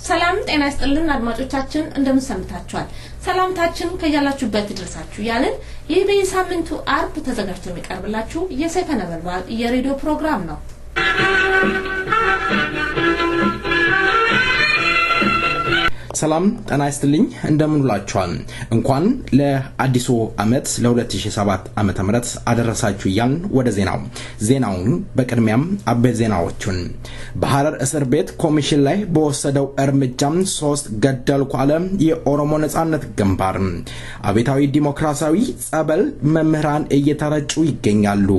ሰላም ጤና ይስጥልን አድማጮቻችን እንደምን ሰምታችኋል ሰላምታችን ከያላችሁበት ድረሳችሁ ያለን ይህ በየሳምንቱ አርብ ተዘጋጅቶ የሚቀርብላችሁ የሰይፈ ነበልባል የሬዲዮ ፕሮግራም ነው ሰላም ጤና ይስጥልኝ እንደምን ውላችኋል እንኳን ለአዲሱ አመት ለ2007 ዓመተ ምህረት አደረሳችሁ ያን ወደ ዜናውን በቅድሚያም አበይት ዜናዎችን በሐረር እስር ቤት ኮሚሽን ላይ በወሰደው እርምጃም 3 ገደልኩ አለ የኦሮሞ ነጻነት ግንባር አቤታዊ ዲሞክራሲያዊ ጸበል መምህራን እየተረጩ ይገኛሉ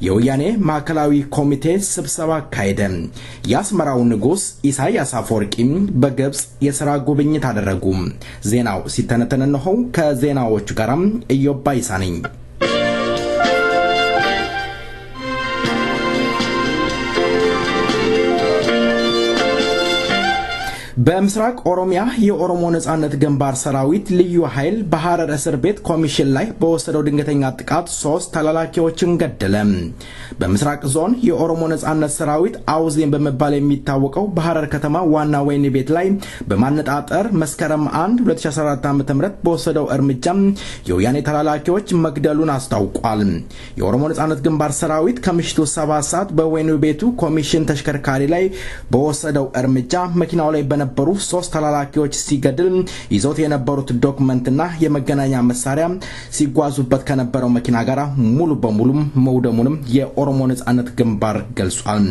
የወያኔ ማዕከላዊ ኮሚቴ ስብሰባ ካይደ ያስመራው ንጉስ ኢሳያስ አፈወርቂ በግብጽ የሥራ ጉብኝት አደረጉ ዜናው ሲተነተነነው ከዜናዎቹ ጋርም ኢዮብ ባይሳነኝ በምስራቅ ኦሮሚያ የኦሮሞ ነጻነት ግንባር ሰራዊት ልዩ ኃይል በሐረር እስር ቤት ኮሚሽን ላይ በወሰደው ድንገተኛ ጥቃት 3 ተላላኪዎችን ገደለ በምስራቅ ዞን የኦሮሞ ነጻነት ሰራዊት አውዜን በመባል የሚታወቀው በሐረር ከተማ ዋና ወይን ቤት ላይ በማነጣጠር መስከረም 1 2014 ዓ.ም በወሰደው እርምጃ የወያኔ ተላላኪዎች መግደሉን አስታውቋል የኦሮሞ ነጻነት ግንባር ሰራዊት ከምሽቱ 7 ሰዓት በወይን ቤቱ ኮሚሽን ተሽከርካሪ ላይ በወሰደው እርምጃ መኪናው ላይ በነበሩ 3 ተላላኪዎች ሲገድል ይዞት የነበሩት ዶክመንትና የመገናኛ መሳሪያ ሲጓዙበት ከነበረው መኪና ጋር ሙሉ በሙሉ መውደሙንም የኦሮሞ ነጻነት ግንባር ገልጿል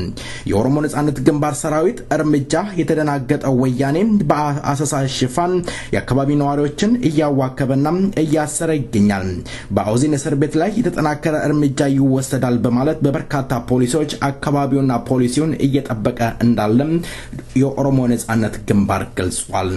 የኦሮሞ ነጻነት ግንባር ሰራዊት እርምጃ የተደናገጠው ወያኔ በአሰሳ ሽፋን የአካባቢ ነዋሪዎችን እያዋከበና እያሰረ ይገኛል በአውዚን እስር ቤት ላይ የተጠናከረ እርምጃ ይወሰዳል በማለት በበርካታ ፖሊሶች አካባቢውና ፖሊሲውን እየጠበቀ እንዳለ የኦሮሞ ነጻነት ግንባር ገልጿል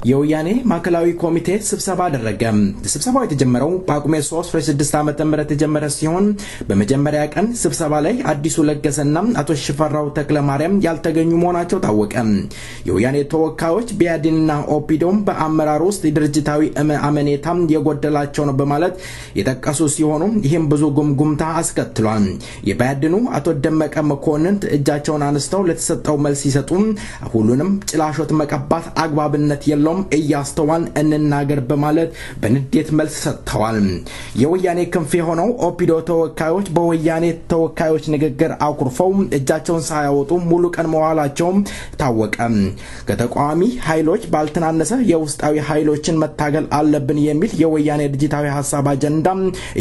የወያኔ ማዕከላዊ ኮሚቴ ስብሰባ አደረገ ስብሰባው የተጀመረው በጳጉሜ 3 2006 ዓመተ ምህረት የተጀመረ ሲሆን በመጀመሪያ ቀን ስብሰባ ላይ አዲሱ ለገሰና አቶ ሽፈራው ተክለማርያም ያልተገኙ መሆናቸው ታወቀ የወያኔ ተወካዮች ቢያዲንና ኦፒዶም በአመራር ውስጥ ድርጅታዊ አመኔታ የጎደላቸው ነው በማለት የተቀሱ ሲሆኑ ይህም ብዙ ጉምጉምታ አስከትሏል የቢያዲኑ አቶ ደመቀ መኮንን እጃቸውን አንስተው ለተሰጠው መልስ ሲሰጡ ሁሉንም ጭላሾት መቀባት አግባብነት የለው እያስተዋል እንናገር በማለት በንዴት መልስ ሰጥተዋል የወያኔ ክንፍ የሆነው ኦፒዶ ተወካዮች በወያኔ ተወካዮች ንግግር አኩርፈው እጃቸውን ሳያወጡ ሙሉ ቀን መዋላቸው ታወቀ ከተቋሚ ኃይሎች ባልተናነሰ የውስጣዊ ኃይሎችን መታገል አለብን የሚል የወያኔ ድርጅታዊ ሐሳብ አጀንዳ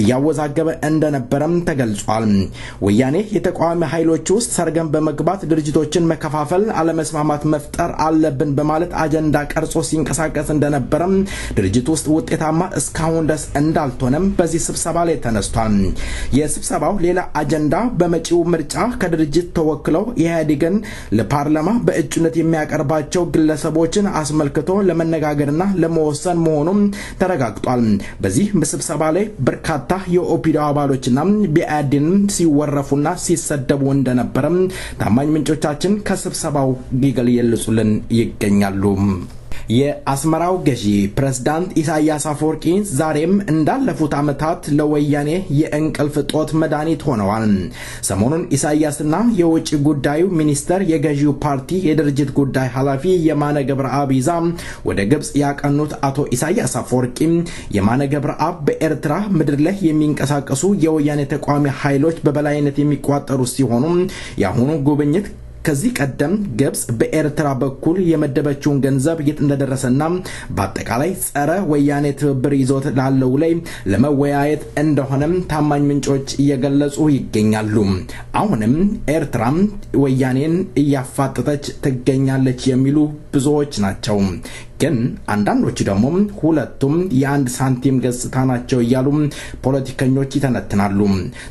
እያወዛገበ እንደነበረም ተገልጿል ወያኔ የተቋሚ ኃይሎች ውስጥ ሰርገን በመግባት ድርጅቶችን መከፋፈል አለመስማማት መፍጠር አለብን በማለት አጀንዳ ቀርጾ ሲንቀሳቀስ እንደነበረም ድርጅቱ ውስጥ ውጤታማ እስካሁን ድረስ እንዳልሆነም በዚህ ስብሰባ ላይ ተነስቷል የስብሰባው ሌላ አጀንዳ በመጪው ምርጫ ከድርጅት ተወክለው የኢህአዴግን ለፓርላማ በእጩነት የሚያቀርባቸው ግለሰቦችን አስመልክቶ ለመነጋገርና ለመወሰን መሆኑን ተረጋግጧል በዚህ ስብሰባ ላይ በርካታ የኦፒዶ አባሎችና ቢአዲን ሲወረፉና ሲሰደቡ እንደነበረም ታማኝ ምንጮቻችን ከስብሰባው ይገልጹልን ይገኛሉ የአስመራው ገዢ ፕሬዝዳንት ኢሳያስ አፈወርቂ ዛሬም እንዳለፉት አመታት ለወያኔ የእንቅልፍ ጦት መድኃኒት ሆነዋል ሰሞኑን ኢሳያስና የውጭ ጉዳዩ ሚኒስተር የገዢው ፓርቲ የድርጅት ጉዳይ ኃላፊ የማነ ገብረአብ ይዛ ወደ ግብጽ ያቀኑት አቶ ኢሳያስ አፈወርቂ የማነ ገብረአብ በኤርትራ ምድር ላይ የሚንቀሳቀሱ የወያኔ ተቋሚ ኃይሎች በበላይነት የሚቋጠሩ ሲሆኑ ያሁኑ ጉብኝት ከዚህ ቀደም ግብጽ በኤርትራ በኩል የመደበችውን ገንዘብ የት እንደደረሰና በአጠቃላይ ጸረ ወያኔ ትብብር ይዞት ላለው ላይ ለመወያየት እንደሆነም ታማኝ ምንጮች እየገለጹ ይገኛሉ አሁንም ኤርትራ ወያኔን እያፋጠጠች ትገኛለች የሚሉ ብዙዎች ናቸው ግን አንዳንዶች ደግሞ ሁለቱም የአንድ ሳንቲም ገጽታ ናቸው እያሉ ፖለቲከኞች ይተነትናሉ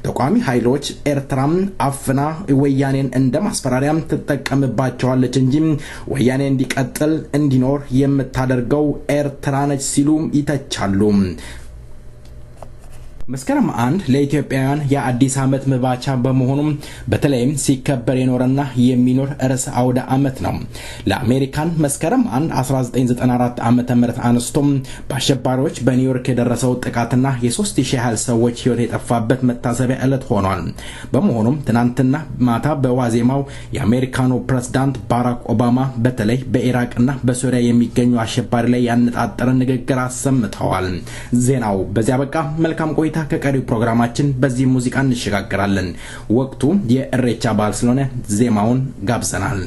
ተቋሚ ኃይሎች ኤርትራም አፍና ወያኔን እንደማስፈራሪያ ተጠቀምባቸዋለች እንጂ ወያኔ እንዲቀጥል እንዲኖር የምታደርገው ኤርትራ ነች ሲሉ ይተቻሉ መስከረም 1 ለኢትዮጵያውያን የአዲስ ዓመት መባቻ በመሆኑም በተለይም ሲከበር የኖርና የሚኖር ርዕሰ አውደ ዓመት ነው። ለአሜሪካን መስከረም 1 1994 ዓመተ ምህረት አንስቶም በአሸባሪዎች በኒውዮርክ የደረሰው ጥቃትና የ3000 ያህል ሰዎች ህይወት የጠፋበት መታሰቢያ ዕለት ሆኗል። በመሆኑም ትናንትና ማታ በዋዜማው የአሜሪካኑ ፕሬዝዳንት ባራክ ኦባማ በተለይ በኢራቅና በሶሪያ የሚገኙ አሸባሪ ላይ ያነጣጠረ ንግግር አሰምተዋል። ዜናው በዚያ በቃ። መልካም ቆይታ ከቀሪው ፕሮግራማችን በዚህ ሙዚቃ እንሸጋግራለን። ወቅቱ የእሬቻ በዓል ስለሆነ ዜማውን ጋብዘናል።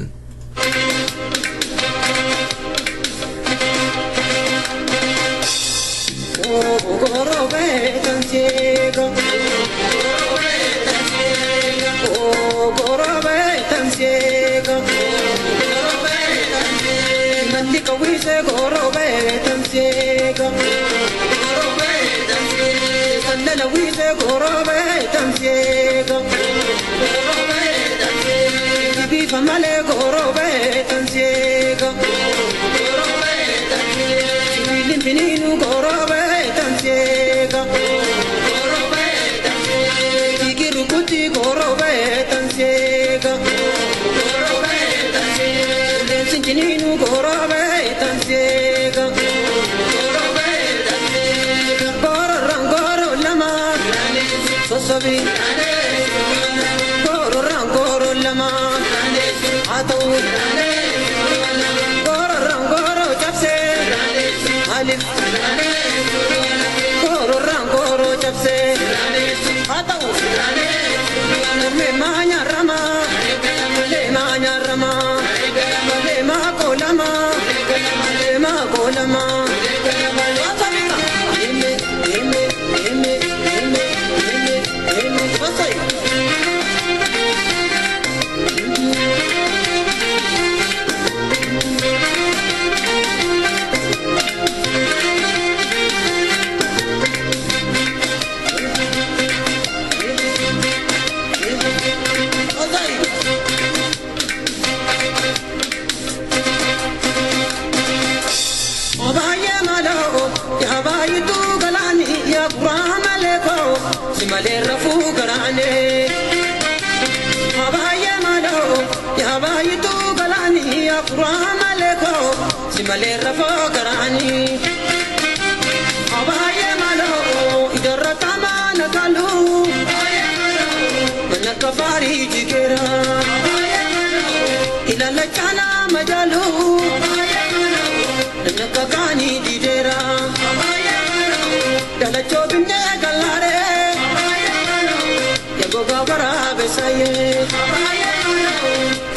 Famale gorobe tansiego gorobe tansiego limpininu gorobe tansiego gorobe tansiego kirukuti gorobe tansiego gorobe tansiego sinchinu gorobe tansiego gorobe tansiego gororangoro lama sosobi gororangoro lama goro chapse alif goro chapse atau me manya rama le manya rama le ma kolama Malera fogarani abaye malo idarata mana kalu mana kafari jigera ila la chana majalu naka kani didera dala chobine galare yago gabara besaye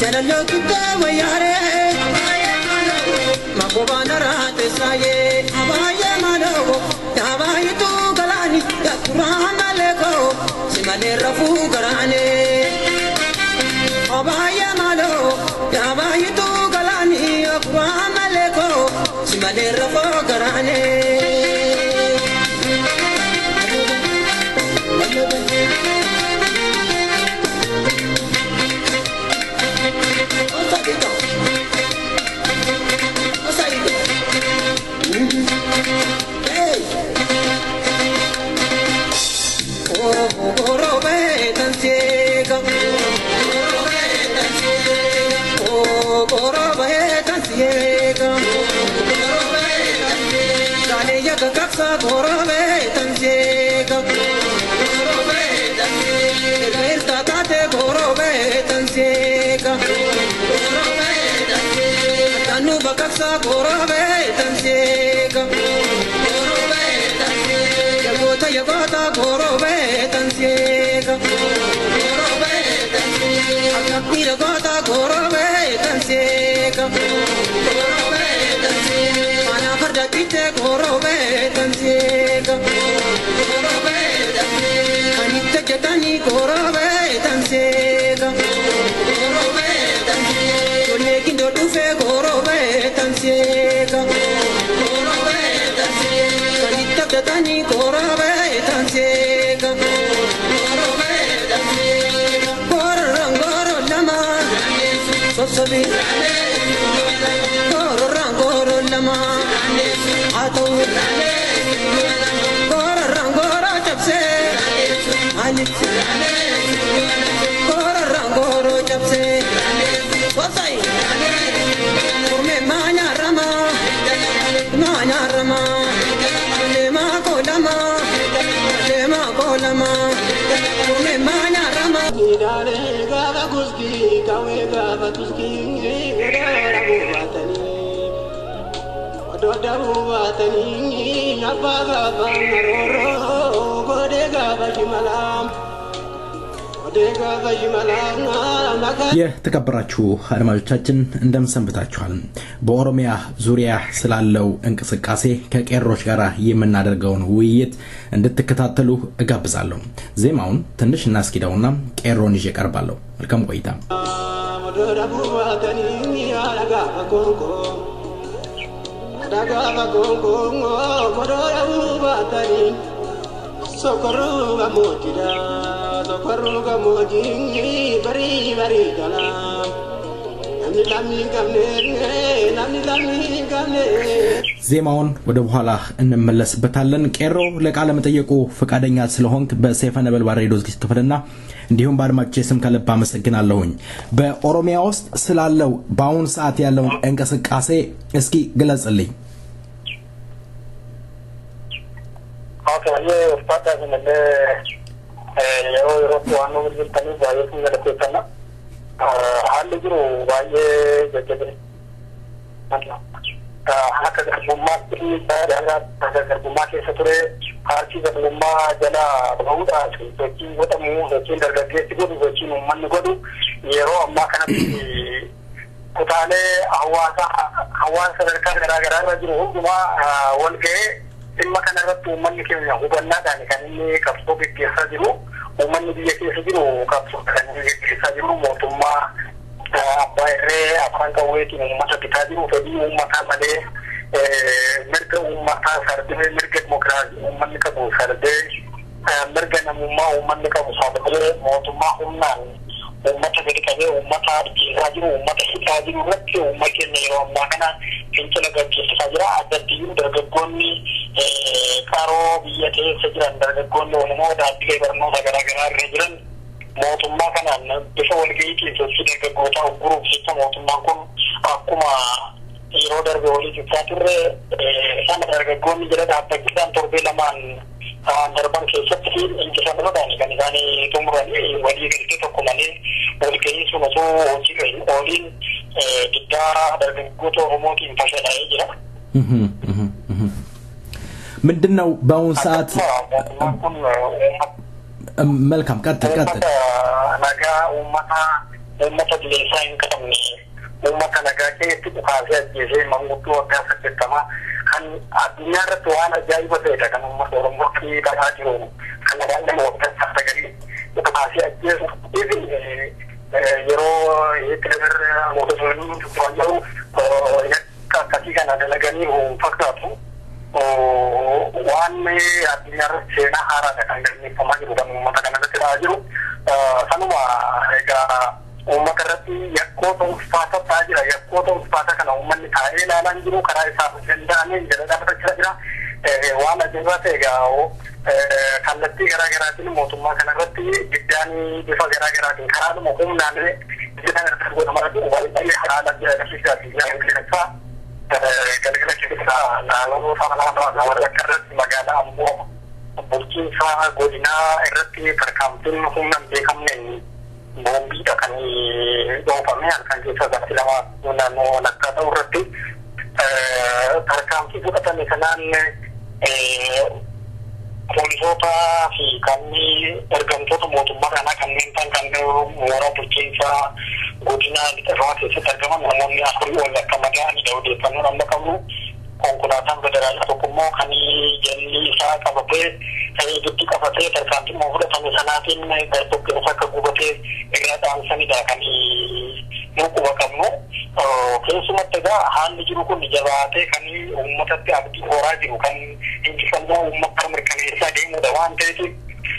jala lokita wayare Magobanara tesaye abaye malo abaye tu galani ya kurana lego simale rafu garane abaye malo abaye tu galani ya kurana lego simale rafu garane Kaksa gorobe tansiego gorobe tansiego verta tate gorobe tansiego gorobe tansiego tanu bakaksa gorobe tansiego gorobe tansiego yagota gorobe tansiego gorobe tansiego akapira gota gorobe tansiego gorobe tansiego ana farda kite gorobe tansiego gorobe tansiego anita jetani gorobe tansiego gorobe tansiego lekindo tufe gorobe tansiego gorobe tansiego anita jetani gorobe tansiego gorobe tansiego gororangoro lama sosobi gororangoro lama atau gororangoro chapse malik Kororangoro japse Wasai Kurme manya rama Lema kolama Kurme manya rama Idare gava kuski kawe gava tuski Udara buatani Ododa buatani Napa gava maroro Gode gava jimalam የተከበራችሁ አድማጮቻችን እንደምን ሰንብታችኋል? በኦሮሚያ ዙሪያ ስላለው እንቅስቃሴ ከቄሮች ጋር የምናደርገውን ውይይት እንድትከታተሉ እጋብዛለሁ። ዜማውን ትንሽ እናስኪዳውና ቄሮን ይዤ ቀርባለሁ። መልካም ቆይታ። Socorruga mojingi bari dalam Nami gamne ዜማውን ወደ በኋላ እንመለስበታለን። ቄሮ ለቃለ መጠየቁ ፈቃደኛ ስለሆንክ በሰይፈ ነበልባል ሬዲዮ ዝግጅት ክፍልና እንዲሁም በአድማጮቼ ስም ከልብ አመሰግናለሁኝ። በኦሮሚያ ውስጥ ስላለው በአሁን ሰዓት ያለው እንቅስቃሴ እስኪ ግለጽልኝ። Okay, start as in the European Union countries, I think that the question, hardly grow by the Mumaki, the Mumaki Saturday, Archie, the Mumma, Jana, Bauda, the king, what a move, the king, the great good, the king, Manigodu, Yero, Makana, Kutale, Awasa, the Kagara, one day. Imma kana rattu ummanni keenya hubanna daani kan inni qabsoo gaggeessaa jiru ummanni biyya keessa jiru qabsoo kan inni gaggeessaa jiru mootummaa abbaa irree afaan qawweetiin uummata bitaa jiru fedhii uummataa malee mirga uummataa sarbee mirga dimokiraasii uummanni qabu sarbee mirga namummaa uummanni qabu sarbee mootummaa humnaan uummata gadi qabee uummata dhiisaa jiru uummata hidhaa jiru irratti uummanni keenya yeroo ammaa kana fincila gaggeessaa jira. Addatti dargaggoonni qaroo biyya keessa jiran dargaggoonni oromoo daandii barnoota garaagaraa irra jiran mootummaa kanaan bifa walga'iitiin sochii dargaggootaa ugguruuf jecha mootummaan kun akkuma yeroo darbe walii ibsaa turre sana dargaggoonni jala dhaabbachuudhaan torbee lamaan darban keessatti injifannoodhaan kan isaan xumuranii walii galtee tokko malee walga'ii sun osoo hojii hin ooliin diddaa dargaggoota oromootiin fashalaa'ee jira. ምንድነው በአሁን ሰዓት መልካም ቀጥታ ናጋ ኡማታ ዲሌሳይን ከተም ኡማታ ናጋ ከየት ኡካዚያ ጄዜ መንጉቱ ወጋሰተማ kan adunya irratti waan ajaa'iba ta'edha kan uummata oromootti ta'aa jiru kan nagaan waggaa sagalee dhukaasii ajjeesu yeroo hitler mootummaan tuffannoo yakka akkasii kana dalaganii fakkaatu waan adunya irratti seenaa haaraadha kan galmeeffamaa jiru kan uummata kanarratti ta'aa jiru sanuma egaa uummata irratti yakkoota ulfaata ta'aa jira. Yakkoota ulfaata kana uummanni taa'ee ilaalaan jiru karaa isaaf danda'ameen jala dhaabbachaa jira. Waan ajaa'ibaa ta'e egaa kallattii garaagaraatiin mootummaa kanarratti diddaan bifa garaagaraatiin karaadhuma humnaan diddaan irratti godhamaa jiru baay'ee haala ajaa'ibsiisaa fi jaalalleessaa galgala keessaa naannoo faanaa warra irratti magaalaa ammoo bulchiinsa godinaa irratti tarkaanfiin humnaan beekamneen bombiidha kan dhoofame halkan keessa gaafa lama naannoo lakkaa ta'u irratti tarkaanfii fudhatame kanaan poolisoota fi kanneen ergamtoota mootummaa kanaa kanneen ta'an kan mooraa bulchiinsa godina lixirraa keessatti argaman namoonni afurii wal akka madaa'anidha odeeffannoon amma qabnu. Konkolaataan federaalaa tokko immoo kan jalli isaa qabatee giddu qabatee tarkaanfii fudhatame sanaatiin gartokkeessa akka gubatee irra dhaamsanidha kan nuquba qabnu. Keessumatti egaa haalli jiru kun jabaatee kan uummatatti abdii horaa jiru kan injifannoo uummata mirkaneessaa deemudha waan ta'eef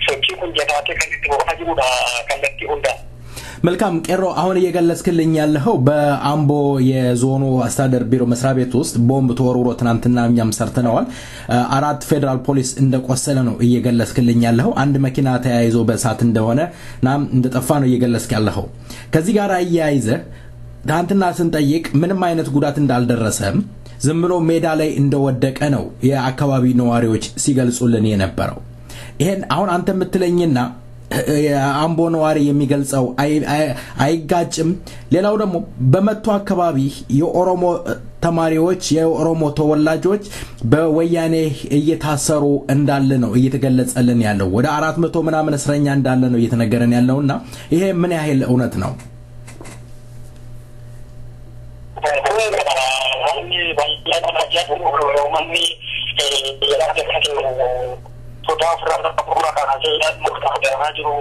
sochii kun jabaatee kan itti boqotaa jirudha kallattii hundaan. መልካም ቄሮ አሁን እየገለጽክልኝ ያለው በአምቦ የዞኑ አስተዳደር ቢሮ መስሪያ ቤት ውስጥ ቦምብ ተወርውሮ ትናንትና እኛም ሰርተናል 4 ፌደራል ፖሊስ እንደቆሰለ ነው እየገለጽክልኝ ያለው አንድ መኪና ተያይዞ በእሳት እንደሆነና እንደጠፋ ነው እየገለጽክ ያለው ከዚህ ጋር አያይዘ ትናንትና ስንጠይቅ ምንም አይነት ጉዳት እንዳልደረሰም ዝም ብሎ ሜዳ ላይ እንደወደቀ ነው የአካባቢ ነዋሪዎች ሲገልጹልን የነበረው ይሄን አሁን አንተ የምትለኝና አምቦ ነዋሪ የሚገልጸው አይጋጭም ሌላው ደግሞ በመቱ አካባቢ የኦሮሞ ተማሪዎች የኦሮሞ ተወላጆች በወያኔ እየታሰሩ እንዳለ ነው እየተገለጸልን ያለው ወደ 400 ምናምን እስረኛ እንዳለ ነው እየተነገረን ያለውና ይሄ ምን ያህል እውነት ነው soda furra pura kana jaya muktada jiru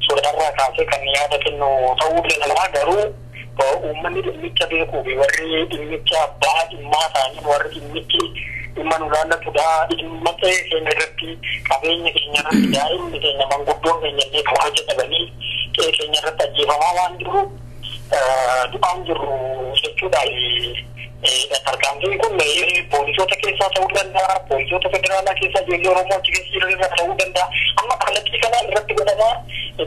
sodarra kaase kan yaada kennu ta'uu danda'a garuu uummanni dhimmicha beeku fi warri dhimmicha abbaa dhimmaa ta'anii warri dhimmichi dhimma nulaallatuudha dhimma ta'e keenya irratti qabeenya keenya irratti daa'imni keenya manguddoon keenya illee kabaja dhabanii qe'ee keenya irratti ajjeefamaa waan jiru du'aan jiru jechuudha tarkaanfiin kun poolisoota keessaa ta'uu danda'a poolisoota federaalaa keessaa ijoollee oromoo achi keessa jiran ta'uu danda'a amma kallattii kanaan irratti godhamaa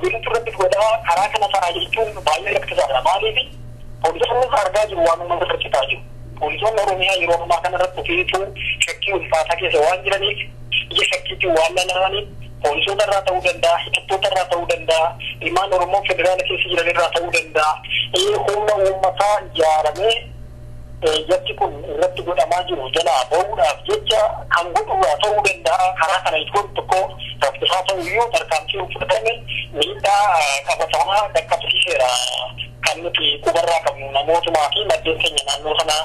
bilisuu irratti godhamaa karaa kana ta'aa jechuun baay'ee rakkisaadha maaliif poolisoonni argaa jiru waan uummata rakkisaa jiru poolisoonni oromiyaa yeroo ammaa kana irratti fiixuu shakkii ulfaataa keessa waan jiraniif ija shakkiitiin waan lala'aniif poolisoota irraa ta'uu danda'a hidhattoota irraa ta'uu danda'a ilmaan oromoo federaala keessa jiran irraa ta'uu danda'a humna uummataa ijaaramee yakki kun irratti godhamaa jiru jala ba'uudhaaf jecha kan godhuudhaa ta'uu danda'a karaa kana ijoon tokko raffisaa ta'uyyuu tarkaanfii fudhatame miidhaa qabatamaa dhaqqabsiiseera kan nuti qubarraa qabnu namootumaa fi maddeen keenya naannoo sana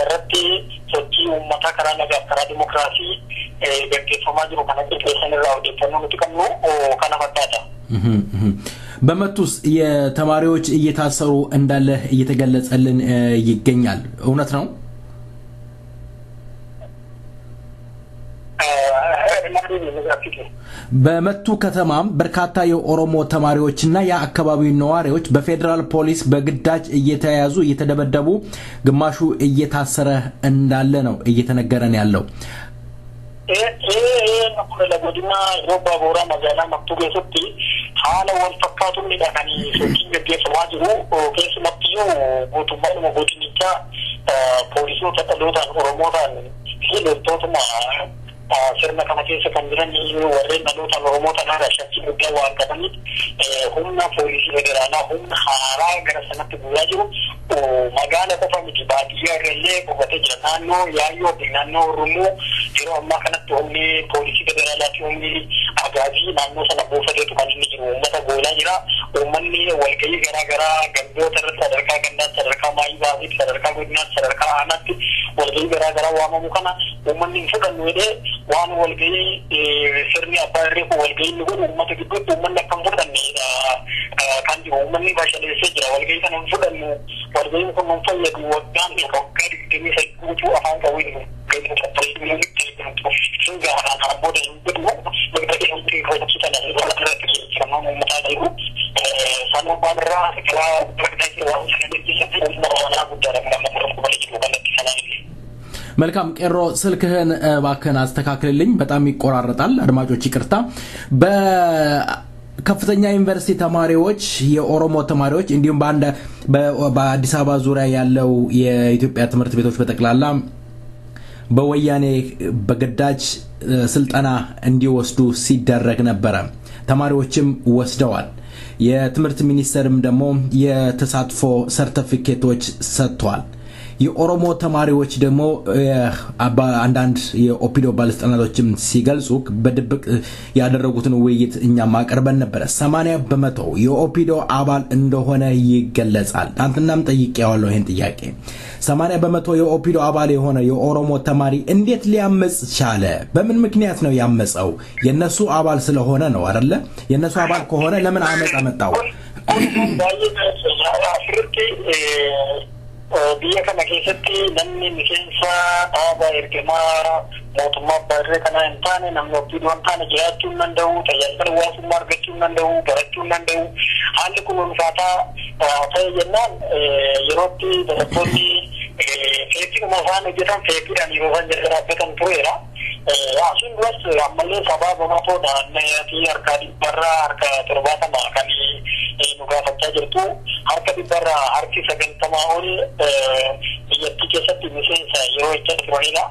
irratti sochii uummataa karaa nagaaf karaa dimokiraasii gaggeeffamaa jiru kana qindeessan irraa odeeffannoo nuti qabnu kana fakkaata. በመቱስ የተማሪዎች እየታሰሩ እንዳለ እየተገለጸልን ይገኛል እውነት ነው በመቱ ከተማም በርካታ የኦሮሞ ተማሪዎችና የአካባቢው ነዋሪዎች በፌደራል ፖሊስ በግዳጅ እየተያዙ እየተደበደቡ ግማሹ እየታሰረ እንዳለ ነው እየተነገረን ያለው ለጎድና ሮባ ቦራ መጋላ መቱ ገሰቲ ሀለ ወልፈካቱ ሚዳካኒ ሶኪን ገገፈዋ ጅሩ ኬስ መጥዩ ጎቱማን ጎቱኒቻ ፖሊሱ ተጠሎታን ኦሮሞታን ሂለቶቱማ sirna kana keessa kan jiran warreen dhaloota oromoo tanaa shakki guddaa waan qabaniif humna poolisii federaalaa humna haaraa gara sanatti bu'aa jiru magaala qofa miti baadiyyaa irrallee qubatee jira naannoo yaayyoo fi naannoo oromoo yeroo ammaa kanatti humni poolisii federaalaa fi humni agaazii naannoo sana buufateetu kan inni jiru uummata goolaa jira uummanni walgahii garaa garaa gandoota irratti sadarkaa gandaatti sadarkaa maayii baasiitti sadarkaa godinaatti sadarkaa aanaatti walgahii garaa garaa waamamu kana uummanni hin fudhannu jedhee waan walgahii sirni abbaa irree kun walgahii ni godhu uummata gidduutti uummanni akka hin fudhanne kan jiru uummanni bashaleessee jira walgahii kana hin fudhannu walgahiin kun nun fayyadu waggaan waggaa digdamii sadii guutuu afaan qawwee መልካም ቄሮ ስልክህን ባከን አስተካክልልኝ በጣም ይቆራረጣል አድማጮች ይቅርታ በከፍተኛ ዩኒቨርሲቲ ተማሪዎች የኦሮሞ ተማሪዎች እንዲሁም በአዲስ አበባ ዙሪያ ያለው የኢትዮጵያ ትምህርት ቤቶች በተክላላ በወያኔ በግዳጅ ስልጠና እንዲወስዱ ሲደረግ ነበር ተማሪዎችም ወስደዋል የትምህርት ሚኒስተርም ደግሞ የተሳትፎ ሰርቲፊኬቶች ሰጥቷል የኦሮሞ ተማሪዎች ደግሞ አንዳንድ የኦፒዶ ባለስልጣናቶችም ሲገልጹ በድብቅ ያደረጉትን ውይይት እኛ ማቀርበን ነበር 80% የኦፒዶ አባል እንደሆነ ይገለጻል አንተናም ጠይቄዋለሁ ይሄን ጥያቄ 80% የኦፒዶ አባል የሆነ የኦሮሞ ተማሪ እንዴት ሊያመጽ ቻለ በምን ምክንያት ነው ያመጸው የነሱ አባል ስለሆነ ነው አይደለ የነሱ አባል ከሆነ ለምን አመጣ መጣው biyya kana keessatti namni miseensa dhaaba ergamaa mootummaa barree kana hin taane namni ofiidoo hin taane jiraachuu hin danda'u tajaajila hawaasummaa argachuu hin danda'u barachuu hin danda'u haalli kun ulfaataa ta'e jennaan yerootti dargaggoonni feekiidhuma isaan hojjetan feekiidhaan yeroo isaan jala dhaabbatan tureera. Asiin duras ammallee sababa matoodhaan harka dhibbarraa harka 70 kan nu gaafachaa jirtu harka dhibbarraa harki 90 ol biyyattii keessatti miseensa yeroo itti turanidha.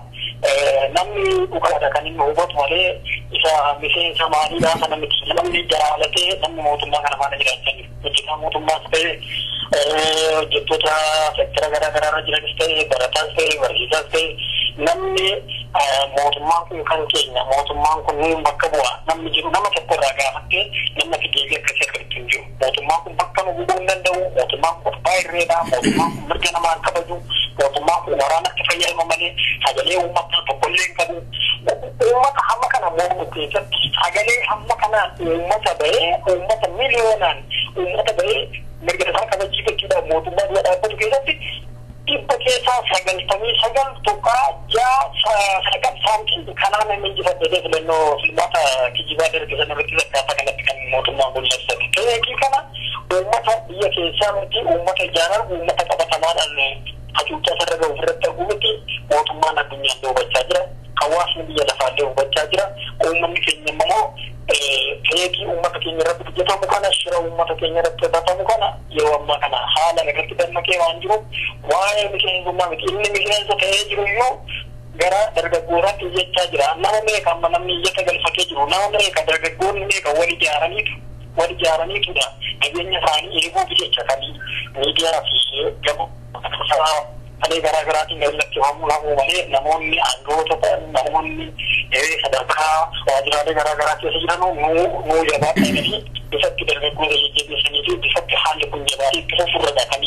Namni dhugaadha kan inni hubatu malee isa miseensa maaliidhaa sana miti namni jaalatee namni mootummaa kana faana jiraachaa hojjetaa mootummaas ta'e hojjettoota sektara garaagaraarra jiranis ta'e barataas ta'e barsiisaas ta'e namni mootummaan kun kan keenya mootummaan kun nuyi bakka bu'a namni jiru nama tokko irraa gaafattee nama fideebii akkasii akkasitti hin jiru mootummaan kun bakka nu gubuu hin danda'u mootummaan kun baay'eedha mootummaan kun mirga namaa hin kabaju mootummaan kun waraanatti fayyadama malee sagalee uummataa tokkollee hin qabu uummata hamma kana mormu keessatti sagalee hamma kana uummata bahee uummata miliyoonaan uummata bahee mirga isaa kabachiifachuudhaaf mootummaa dura dhaabbatu keessatti dhibba keessaa 99 tuqaa sagal saantiin kanaan namni injifatee filannoo filmaata kijibaa dargaggeessan irratti zakkaata kanatti kan mootummaan kun labsate. Keekii kana uummata biyya keessaa miti uummata ijaaran uummata qabatamaadhaan hacuuccaa sarara gahu irratti arguu miti mootummaan addunyaan hubachaa jira. Hawaasni biyya lafaallee hubachaa jira. Uummanni keenya immoo keekii uummata keenya irratti hojjetamu kana shira uummata keenya irratti hojjetamu kana yeroo ammaa kana haala irratti dammaqee waan jiruuf waa'ee miseensummaa miti inni miseensa ta'ee jiru iyyuu gara dargaggootaatti iyyachaa jira. Nama meeqa amma namni iyyata galfatee jiru nama meeqa dargaggoonni meeqa wal ijaaraniitudha nageenya isaanii eeguuf jecha kan miidiyaa fi gama alee garaagaraatiin galatti hamuu malee namoonni aangoota ta'an namoonni sadarkaa waajjiraalee garaagaraa keessa jiran nuu jabaatanii fi bifatti dargaggoota jajjabeessanii fi bifatti haalli kun jabaatee itti fufurradha kan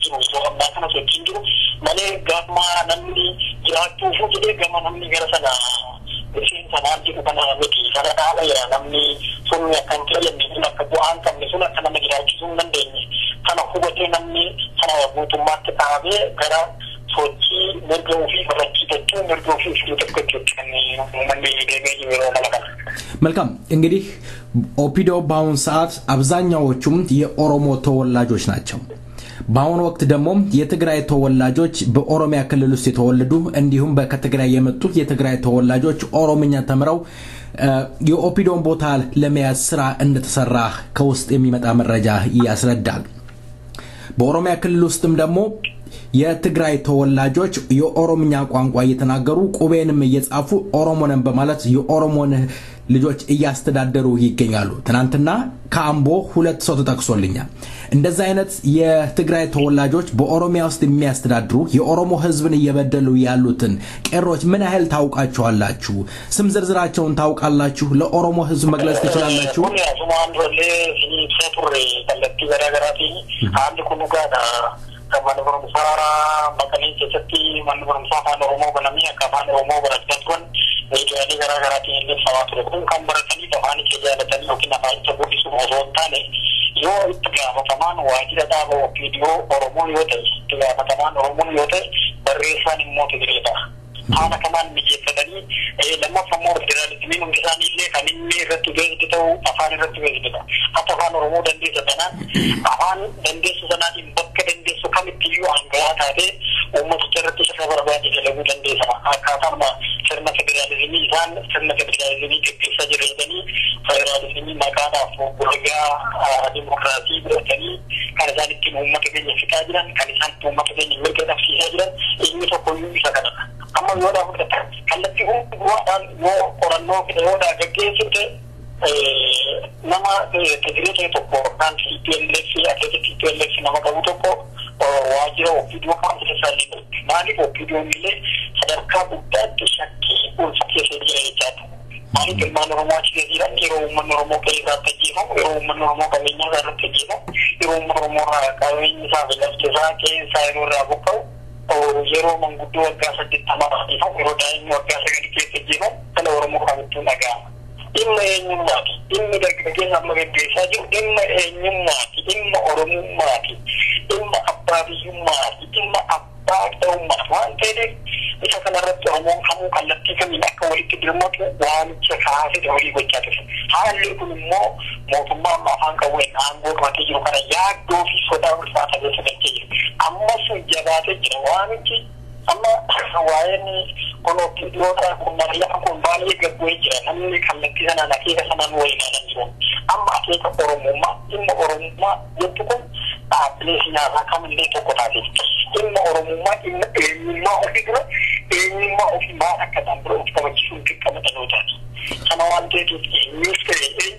jiru yeroo ammaa kana sochiin jiru malee gama namni jiraachuufuu jedhee gama namni gara sana isheen sanaan jiru kana miti sana dhaala jira namni sun akkan fayyadne sun akka bu'aan qabne sun akka nama jiraachisuu hin dandeenye kana hubatee namni sana guutummaatti dhaabee gara sochii mirga ofii kabachiifachuu mirga ofii fi tokkotti kan uummanni deemee jiru yeroo mala kana. መልካም እንግዲህ ኦፒዶ በአሁን ሰዓት አብዛኛዎቹም የኦሮሞ ተወላጆች ናቸው። በአሁን ወቅት ደግሞ የትግራይ ተወላጆች በኦሮሚያ ክልል ውስጥ የተወለዱ እንዲሁም ከትግራይ የመጡ የትግራይ ተወላጆች ኦሮምኛ ተምረው የኦፒዶን ቦታ ለመያዝ ስራ እንደተሰራ ከውስጥ የሚመጣ መረጃ ያስረዳል። በኦሮሚያ ክልል ውስጥም ደግሞ የትግራይ ተወላጆች የኦሮምኛ ቋንቋ እየተናገሩ ቁቤንም እየጻፉ ኦሮሞንን በማለት የኦሮሞን ልጆች እያስተዳደሩ ይገኛሉ። ትናንትና ከአምቦ 2 ሰው ተጠቅሶልኛል። እንደዛ አይነት የትግራይ ተወላጆች በኦሮሚያ ውስጥ የሚያስተዳድሩ የኦሮሞ ህዝብን እየበደሉ ያሉትን ቄሮች ምን ያህል ታውቃቸዋላችሁ? ስም ዝርዝራቸውን ታውቃላችሁ? ለኦሮሞ ህዝብ መግለጽ ትችላላችሁ? Mana bermusara makanya seperti mana bermusara pada Romo benami akapan Romo beraturan media ini gara-gara tinggal sama turun kamar tadi bahani kerja tadi mungkin apa yang sebut isu horontan yo itu apa teman wajib ada video Romo yo tadi apa teman Romo yo tadi beresan mau terlibat ana kaman biji tadi lama famor dari ini mungkin ini kan ini ratu itu afan ratu itu apa kan Romo dan di sana afan dan di sana imbak dan di kami pilih anggaran tadi umat cerita sekarang berada di dalam dan di sana kata mana karena keberadaan ini kan karena keberadaan ini bisa jadi ini keberadaan ini maka ada keluarga demokrasi berarti karena jadi tim umat ini sekarang kan satu umat ini mereka sekarang ini tu pun bisa kan kamu sudah berkata kalau tiada dan orang no kita sudah kerja kita nama terjadi itu korban CPLC atau CPLC nama kamu tu wajib video kan sekali mari video ini sadarkah bukan disaki untuk sesuatu itu mari kita normal jadi hero normal kita terjadi hero normal kami nak terjadi hero normal kami misalnya kita saya normal bukan hero menggudu agak sedikit tamar itu hero dain agak sedikit terjadi kalau orang mau kami tu agak imma enyummat imma dagge nama desa ju imma enyummat imma oromummat imma abbariyummat imma abbaummat wan tede bisa kana ratto amon kamu kallatti kami nakawli kidirmat wan chakasi dawli gochatu halle kun mo tumma ma afaan qawween aangoo qabatee jiru kana yaaddoo fi sodaa ulfaataa keessa galchee jiru. Ammas jabaatee jira waamichi amma waa'een kun ofiidoota kun mariyaa kun baay'ee gabbu'ee jira namni kallattii sanaan akeeka sanaan waliin jiru. Amma akeeka Oromummaa dhimma Oromummaa jettu kun dhaabbilee siyaasaa kamillee tokko taatee dhimma Oromummaa dhimma eenyummaa ofii dura eenyummaa ofii maal akka ta'an bira of kabachiisuun dirqama dhalootaati. Kana waan ta'eef eenyus ta'ee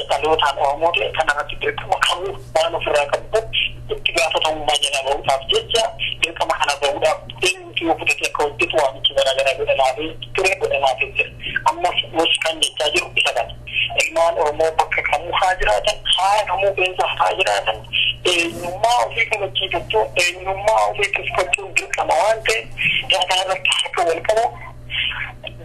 dhalootaan Oromoo ta'e kanarratti dirqama kamuu waan ofirraa qabu itti gaafatamummaa jala bahuudhaaf jecha dirqama kana bahuudhaaf eenyutu yoo fudhatee akka hojjetu waamichi garaagaraa godhanaafii ture godhanaafii jira. Ammas nuti kan jechaa jiru isa kana. Ilmaan Oromoo bakka kamuu haa jiraatan haa kamuu keessa haa jiraatan eenyummaa ofii kabachiifachuu eenyummaa ofii tifkachuun dirqama waan ta'eef kanarratti akka wal qabu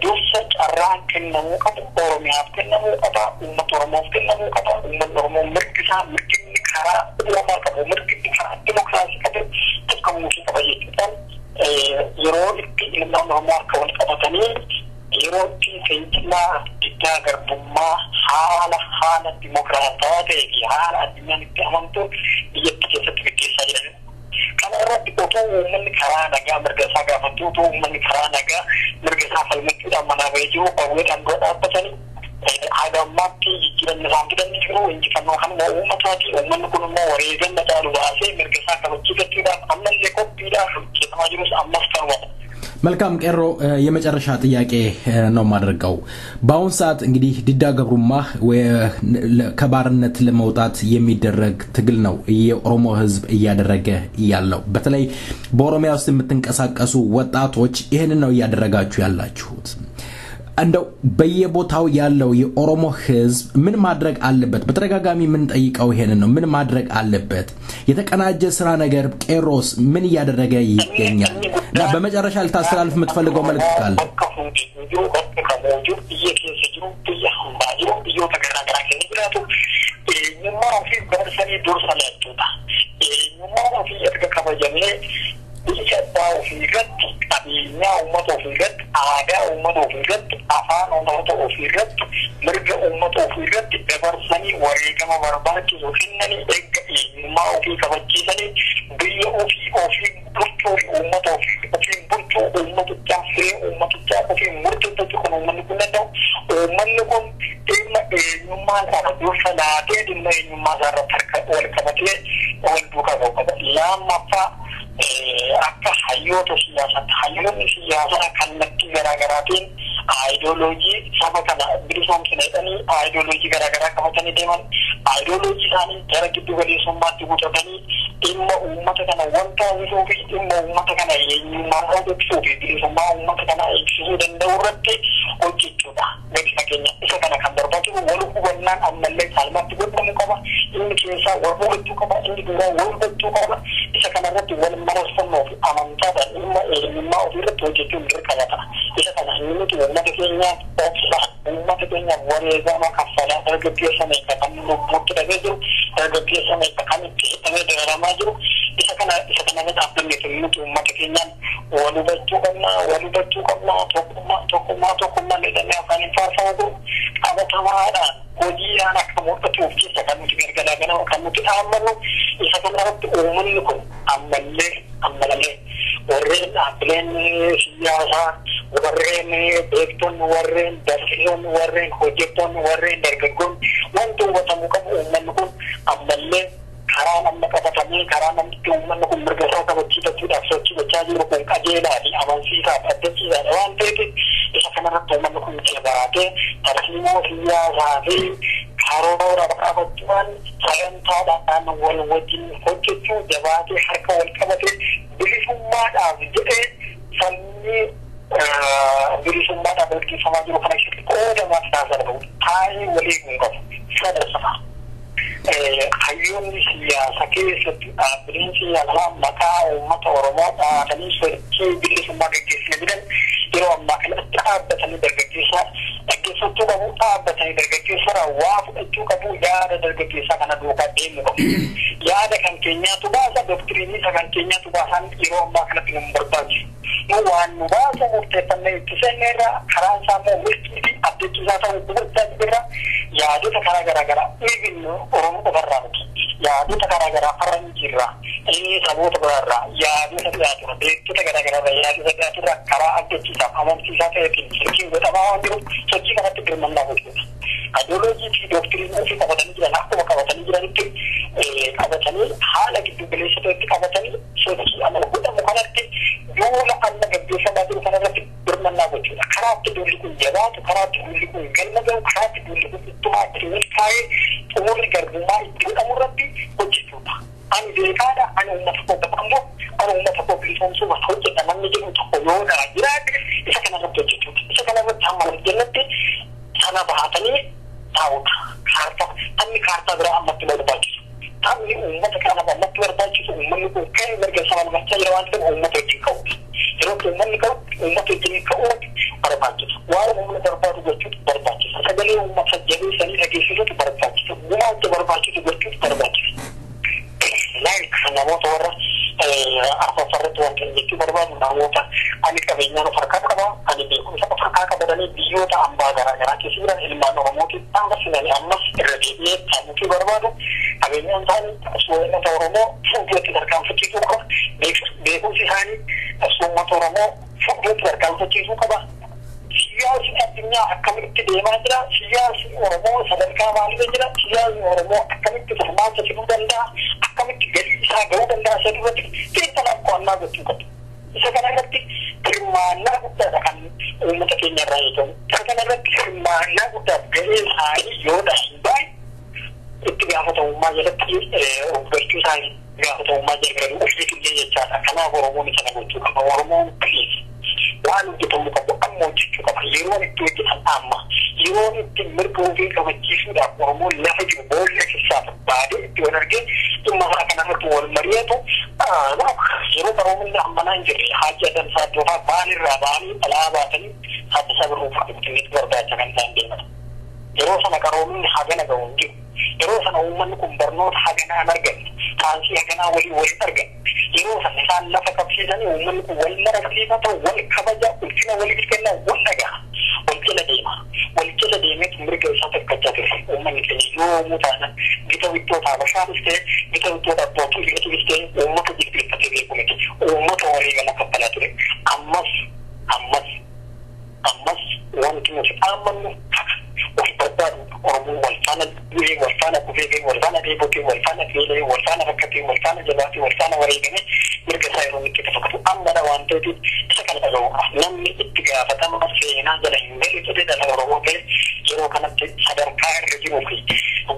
dursa carraan kennamuu qabu Oromiyaaf kennamuu qaba uummata Oromoof kennamuu qaba uummanni Oromoo mirgisaa mirginni karaa uumamaa qabu mirginni karaa dimokiraasii qabu tokkomuufii qaba jechuudhaan yeroo itti ilmaan Oromoo akka wal qabatanii yeroo itti fincilaa diddaa garbummaa haala dimokiraatawaa ta'ee fi haala addunyaan itti amantu biyyatti keessatti gaggeessaa jiran. Kana irratti otoo uummanni karaa nagaa mirga isaa gaafatu otoo uummanni karaa nagaa mirga isaa falmachuudhaan manaa bahee jiru qawweedhaan dura dhaabbatanii haga ammaatti jijjiiramni isaan fidanii jiru injifannoo kanuma uummataati. Uummanni kun immoo wareegama caalu baasee mirga isaa kabachiifachuudhaaf ammallee qophiidhaaf hojjetamaa jirus ammas kanuma. መልካም ቄሮ የመጨረሻ ጥያቄ ነው ማድረጋው በአሁን ሰዓት እንግዲህ ዲዳ ገብሩማ ከባርነት ለመውጣት የሚደረግ ትግል ነው የኦሮሞ ህዝብ እያደረገ ያለው በተለይ በኦሮሚያ ውስጥ የምትንቀሳቀሱ ወጣቶች ይሄንን ነው ያደረጋችሁ ያላችሁት እንደው በየቦታው ያለው የኦሮሞ ህዝብ ምን ማድረግ አለበት በተረጋጋሚ ምን ጠይቀው ይሄንን ነው ምን ማድረግ አለበት የተቀናጀ ስራ ነገር ቄሮስ ምን ያደረገ ይገኛል እና በመጨረሻ ልታስተላልፍ የምትፈልገው መልእክት ካለ ummata ofirratti aadaa ummata ofirratti afaan ummata ofirratti mirga ummata ofirratti dabarsanii wareegama barbaachisu kennanii eegga eenyummaa ofii kabachiisanii biyya ofii bulchuu fi ummata ofii bulchuu ummaticha firee ummaticha ofii murteeffachuu kan uummanni kun danda'u uummanni kun dhimma eenyummaa isaa dursa laatee dhimma eenyummaa isaa irratti wal qabatee wal duukaa qaba. Lammaffaa akka hayyoota hayyoonni siyaasaa kallattii garaagaraatiin ideoloojii saba kana bilisoomsina jedhanii ideoloojii garaagaraa qabatanii deeman ideoloojii isaanii gara giddu galeessummaatti guutatanii dhimma uummata kana wanta uwwisuu fi dhimma uummata kana eenyummaa hojjechuu fi bilisummaa uummata kana eegsisuu danda'u irratti hojjechuudha. Gadi fageenya isa kana kan barbaachisu wal hubannaan ammallee caalmaatti godhamuu qaba. Inni keessaa wal hubachuu qaba. Inni duraa wal hubachuu qaba. Isa kanarratti wal marasfannoo fi amantaadhaan dhimma eenyummaa ofirratti hojjechuun dirqama. Isa kana inni nuti uummata keenyaaf obsaa uummata keenyaaf wareegama kaffalaa dargaggeessa meeqa kan lubbuutti dhabee jiru dargaggeessa meeqa kan itti hidhamee dararamaa jiru isa kana irratti dhaabbanne nuti uummata keenyaan wal hubachuu qabna tokkummaa jedhamee afaaniin faarfamu kun qabatamaadhaan hojiidhaan akka mul'atuuf keessa kan nuti gargaaraa kan nuti dhaabbannu isa kanarratti uummanni kun ammallee warreen dhaabbileen siyaasaa warreen beektonni warreen barsiisonni warreen hojjettoonni warreen dargaggoonni wanti hubatamuu qabu uummanni kun ammallee karaa nama qabatamee karaa namatti uummanni kun mirga isaa kabachiifachuudhaaf sochii gochaa jiru kun qajeelaa fi amansiisaa fi addachiisaadha waan ta'eef isa kanarratti uummanni kun jabaatee tartiiboo siyaasaa fi karoora qabachuudhaan sagantaadhaan wal wajjin hojjechuu jabaatee harka wal qabatee bilisummaadhaaf jedhee sanyii bilisummaadhaaf gaggeeffamaa jiru kana keessatti qoodamaa taasisaa ta'u taa'ee walii kun qabu sadarsaa. Hayyoonni siyaasa keessatti dhaabbileen siyaasaa maqaa uummata Oromoo dhaabanii sochii bilisummaa gaggeessaa jiran yeroo ammaa kanatti dhaabbatanii dhaggeeffachuu qabu dhaabbatanii dargaggeessarraa waa fudhachuu qabu yaada dargaggeessaa kana duukaa deemu qabu. Yaada kan keenyaatu baasa doktiriinii isa kan keenyaatu baasan yeroo ammaa kanatti nu barbaachisu. Nu waan nu baasa murteeffannee itti seenneerra karaan isaa immoo mirkii fi addechiisaa ta'uu gurgurtaa jirra yaadu takara gara ibnu oromo barra yaadu takara gara faranjira saboota barra yaadu takara beektu takara gara yaadu takara kara addechisa amansiisa ta'eetiin sirkiin godhamaa waan jiru sochii kanatti birmannaa godhuudha. Ideoloojii fi doktiriinii fi qabatanii jiran akkuma qabatanii jiranitti qabatanii haala giddu galeessa ta'etti qabatanii sochii amala godhamu kanatti duula amma gaggeeffamaa jiru kanarratti birmannaa gochuudha. Karaatti duulli kun jabaatu, karaatti duulli kun galma ga'u, karaatti duulli kun ittumaa itti milkaa'ee xumurri garbummaa itti godhamu irratti hojjechuudha. Ani beekaadha, ani uummata koo gabaamboo, ani uummata koo bilisoomsuu waan hojjedha namni jedhu tokko yoodhaa jiraate isa kanarratti hojjechuudha. Isa kanarratti hamma jannatti sana bahatanii taa'uudha. Taphni kaartaa biraa ammatti barbaachisu. Taphni uummata kana ammatti barbaachisu uummanni kun kan mirga isaa malmachaa jira waan ta'eef uummata wajjin ka'uudha. Yeroo uummanni ka'u uummata wajjin ka'uutu barbaachisa. Waan uummanni barbaadu gochuutu barbaachisa. Sagalee uummata jabeessanii dhageessisuutu barbaachisa. Gumaacha barbaachisu gochuutu barbaachisa. Laayik namoota warra arfafarratti wanta jechuu barbaadu namoota ani qabeenyaan of harkaa qaba, ani beekumsa of harkaa qabatanii biyyoota ambaa garaagaraa keessa jiran ilmaan oromootiin ammasinanii ammas irra deebi'ee taa'uutii barbaadu qabeenyaan isaanii uummata oromoo fuulduratti tarkaanfachiisuu qaba. Beekumsi isaanii uummata oromoo fuulduratti tarkaanfachiisuu qaba. Siyaasni addunyaa akkamitti deemaa jira? Siyaasni oromoo sadarkaa maalirra jira? Siyaasni oromoo akkamitti furmaata fiduu danda'a? Akkamitti galii isaa ga'uu danda'a? Sadurratti xiinxalaan qo'annaa gochuu qabu. Isa kanarratti hirmaannaa guddaadha kan uummata keenya irraa eegamu. Isa kanarratti hirmaannaa guddaaf ga'ee isaanii yoo dhahin baay'ee itti gaafatamummaa jalatti galchuu isaanii gaafatamummaa jalqabanii ofiitillee jechaadha. Kanaaf oromoon isa kana gochuu qaba. Oromoon waan hojjetamu qabu amma hojjechuu qaba. Yeroon itti hojjetan amma. Yeroon itti mirga ofii kabachiisuudhaaf oromoon lafa jiru boolla keessaa barbaadee itti wal argee dhimma isaa kanarratti wal mari'atu yeroo baroomina ammanaa hin jirre haaji adan saaddoofaa baanirraa ba'anii alaa baatanii haadha isaa birruu fa'aatti barbaacha kan isaan deeman. Yeroo sana qaroominni hagana ga'u hin jiru. Yeroo sana uummanni kun barnoota haganaa hin arganne. Taansii haganaa waliin arganne. Yeroo sana isaan lafa qabsiisanii uummanni kun wal mararsiifata, wal kabaja, ulfina waliif kenna, wal dhagaa, wal jala deema. Wal jala deemeetu mirga isaa takkachaa ture. Uummanni keenya yoomuu taanan bita bittoota Habashaanis ta'e, bita bittoota abbootii biyyaatiinis ta'e uummata jilbeeffatee beeku miti. Uummata walii gala kaffalaa ture. Ammas wanti nuti amannu wal barbaadu oromoon wal faana du'ee, wal faana kufee, wal faana dheebotee, wal faana beelee, wal faana rakkatee, wal faana jabaatee, wal faana wareegamee mirga isaa yeroo itti taphatu ammadha waan ta'eef isa kana dhaga'uudha. Namni itti gaafatama seenaa jala hin galle jedhee dhala oromoo ta'e yeroo kanatti sadarkaa irra jiruu fi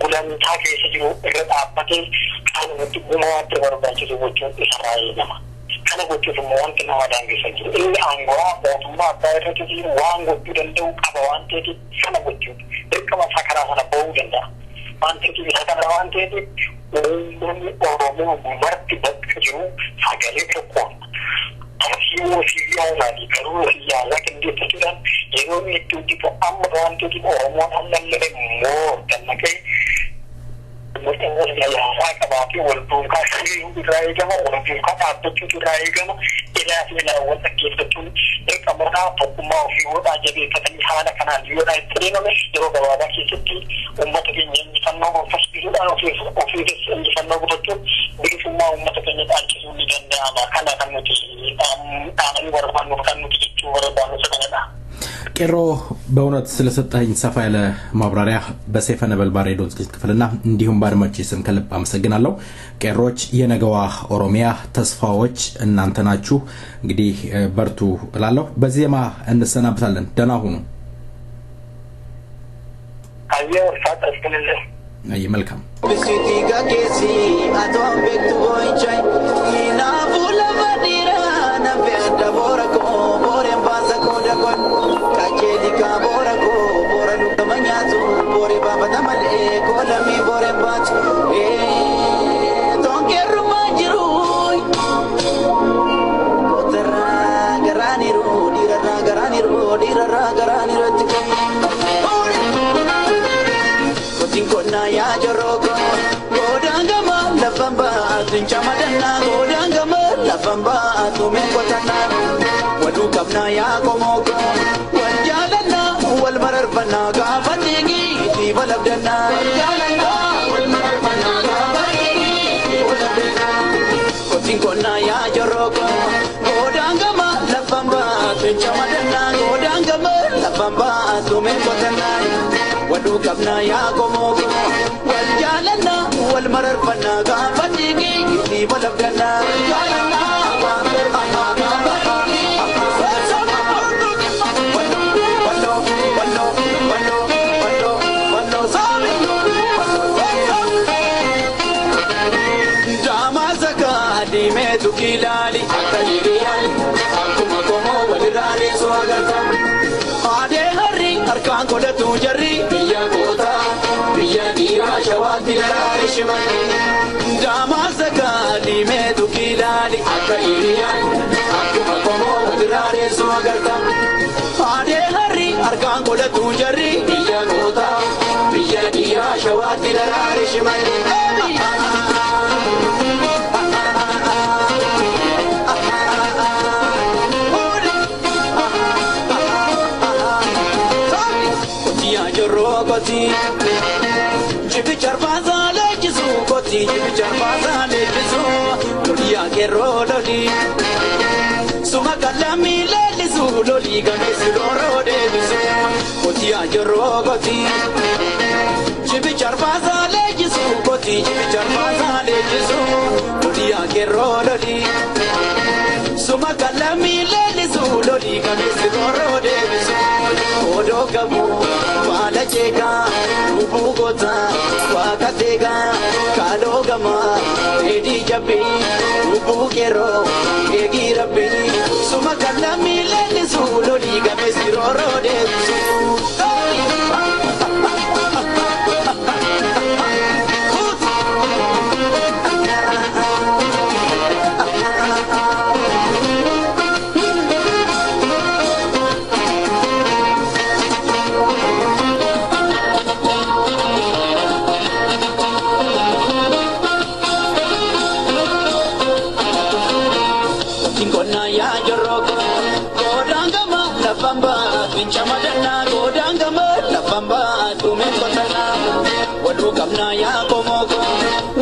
gulantaa keessa jiru irra dhaabbatee qaamatti gumaatti barbaachisu gochuun isarraa eegama. Kana gochuuf immoo wanti nama daangeessan jiru. Inni aangoo mootummaa abbaa irratti jiru waan gochuu danda'u qaba waan ta'eef kana gochuun dirqama isaa karaa sana ba'uu danda'a. Waan ta'eef isa kana waan ta'eef uummanni oromoo marti bakka jiru sagalee tokkoon tarsiimoo siyyaasaati garuu siyaasaa qindeeffachuudhaan yeroo inni itti hojjetu amma waan ta'eef oromoon ammallee immoo dammaqee siyaasaa qabaatee wal duukaa sirriin irraa eegama, wal duukaa dhaabbachuutu irraa eegama, ilaa fi wal dhaggeeffachuun dirqamadhaa tokkummaa ofii hodhaa jabeeffatanii haala kanaan yoodhaa itti deemame yeroo gabaabaa keessatti uummata keenya injifannoo gonfasiisuudhaan ofiifis injifannoo gochuun bilisummaa uummata keenya dhaalchisuun ni danda'ama. Kana kan nuti dhaamanii barbaannuuf kan nuti jechuu barbaannu isa kanadha. ቄሮ በእውነት ስለሰጣኝ ሰፋ ያለ ማብራሪያ በሰይፈ ነበልባል ሬዲዮ ዝግጅት ክፍልና እንዲሁም ባድማጭ ስም ከልብ አመሰግናለሁ። ቄሮች የነገዋ ኦሮሚያ ተስፋዎች እናንተ ናችሁ። እንግዲህ በርቱ እላለሁ። በዜማ እንሰናብታለን። ደህና ሁኑ። አየው ሳጣስከለለ አይ መልካም ብሲቲ ጋጌሲ አቶም ቤቱ ወይቻይ ኢና ቡላ ማዲራ ነፈደ ቦረኮ ቦሬን ባሰኮ ደቆን ካጄሊካ ቦረኮ ቦረኑ ከመኛቱ ቦሬ ባበተመል ኮለሚ ቦሬን ባች ቶንኬሩ ማጅሩ ኮተራ ገራኒሩ ዲረራ ገራኒሩ ትከም Kona ya joroko godangama lafamba tunchamadana godangama lafamba tumekotana wadu kabna ya komoko waljalana wal mararbana gafatigi balabdana jalala wal marfana balabdana kotin konna ya joroko godangama lafamba penchamadana godangama lafamba tumen kotana wadu kabna ya gomogo wal jalala wal marfana gafadigi ni balabdana jalala wal marfana Kilali akaliyan akuma komo walirani swagatam ade hari arkan koda tu jarri biya kota biya dira shawati larishman jama zakali me tu kilali akaliyan akuma komo walirani swagatam ade hari arkan koda tu jarri biya kota biya dira shawati larishman Jibi charbaza lejisu koti jibi charbaza lejisu Lodia kero lodi Suma kalami lelisu lodi gamesi loro debisu Koti ajoro koti Jibi charbaza lejisu koti jibi charbaza lejisu Lodia kero lodi Suma kalami lelisu lodi gamesi loro debisu Odo gabu Wala cheka, ubugota, wakatega, kalogama, edi jabi, ubugero, egi rabi, sumakala mileni sulo liga mesiroro desu. Chamadana godangama lafamba tumen kotana wadu kamna ya komogo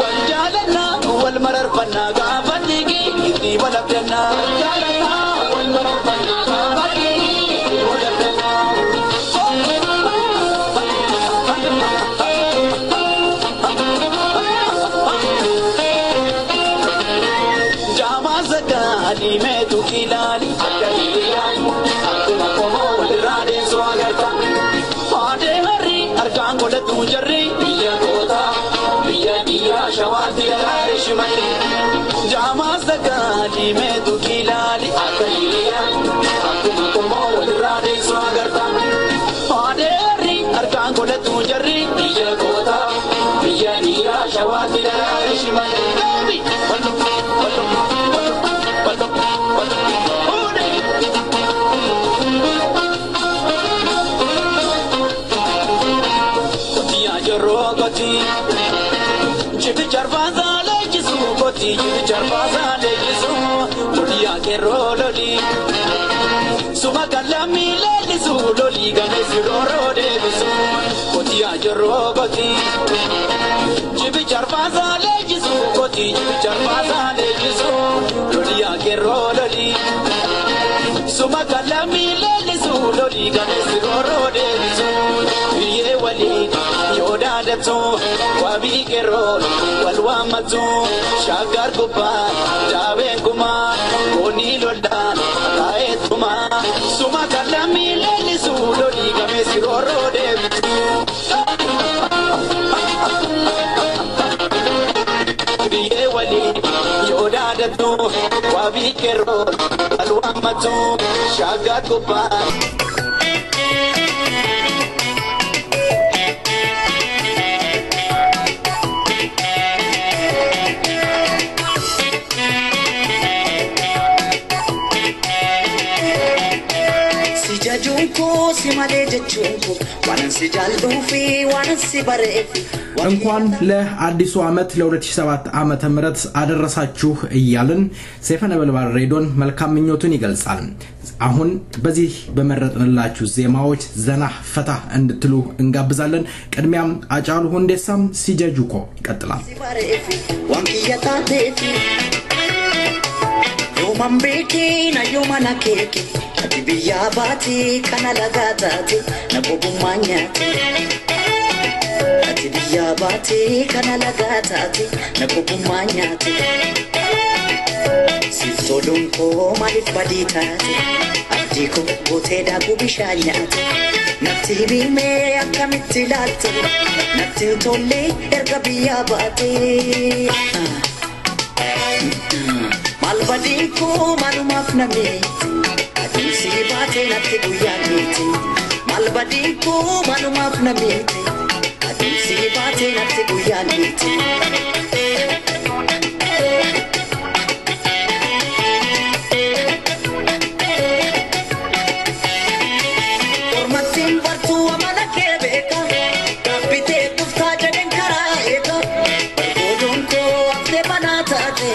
wal jalana wal mararfana gafadigi idi balabdana jalana wal mararfana gafadigi idi balabdana jama zakali me tu kilali akaliyan akuma komo Angola tu jarri biya kota biya biya shawati larishmai jama zakali me tu kilali akaliya akuma komo wadrade swagarta ade ri arka Angola tu jarri biya kota biya biya shawati larishmai wallo wallo wallo wallo Jibi charbaza lejisu koti jibi charbaza lejisu Lodia kero loli Suma kalami lelisu loli gamesi loro debisu Koti ajoro koti Jibi charbaza lejisu koti jibi charbaza lejisu Lodia kero loli Suma kalami lelisu loli gamesi loro debisu Iye wali yoda debso wabi kero walwamatu shagar kupa jawe kuma koni lolda tae tuma suma kalami leli suloli gamesi roro debitu iye wali yoda debso wabi kero walwamatu shagar kupa እንኳን ለአዲሱ ዓመት ለ2007 ዓመተ ምህረት አደረሳችሁ እያልን ሰይፈ ነበልባል ሬዲዮን መልካም ምኞቱን ይገልጻል። አሁን በዚህ በመረጥንላችሁ ዜማዎች ዘና ፈታ እንድትሉ እንጋብዛለን። ቅድሚያም አጫሉ ሁንዴሳም ሲጀጁኮ ይቀጥላል። Mambeki na yomana keke Atibiya bati kana lagatati na bobumanyati Atibiya bati kana lagatati na bobumanyati Sifsodun ko malif baditati Abdiko gote da gubishanyati Nafti bime akamitilati Nafti tolle ergabiya bati Malbadiko malumafna meti Adisi bate nati guyagiti Malbadiko malumafna meti Adisi bate nati guyagiti Ormatin bartu amala kebeka Kapite kufta jaden karaeka Bergodon ko apne banatate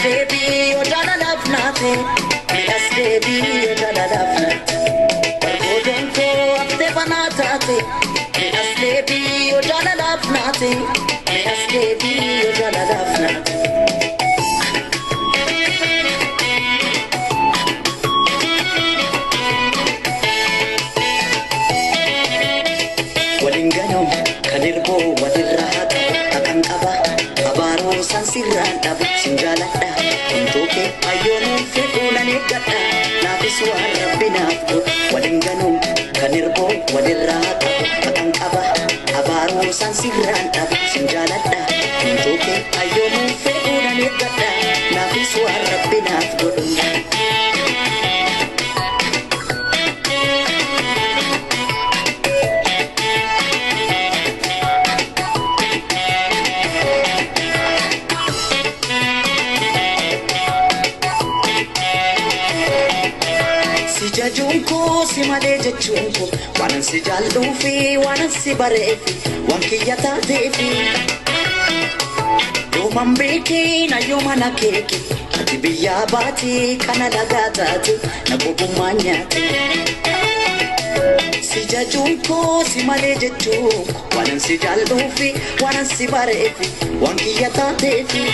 Baby, you're done enough nothing. Yes, baby, you're done enough nothing. Golden co up the banana. Yes, baby, you're done enough nothing. Yes, baby, you're done enough nothing. Walingano, kanirbo, walirahata, akangaba, abaro sansiran, abu sinjalada. Untuke ayonu fekula negata nafiswa rabbina afdo walinganu kanirbo walirata akangaba abaru sansiran abu sinjalada Untuke ayonu fekula negata nafiswa rabbina afdo Junko si maleja junko wanan si jaldo fi wanan si barefi wankiyata defi yo mambeki na yo mana keke atibiya bati kana lagatati na bobumanyati si junko si maleja junko wanan si jaldo fi wanan si barefi wankiyata defi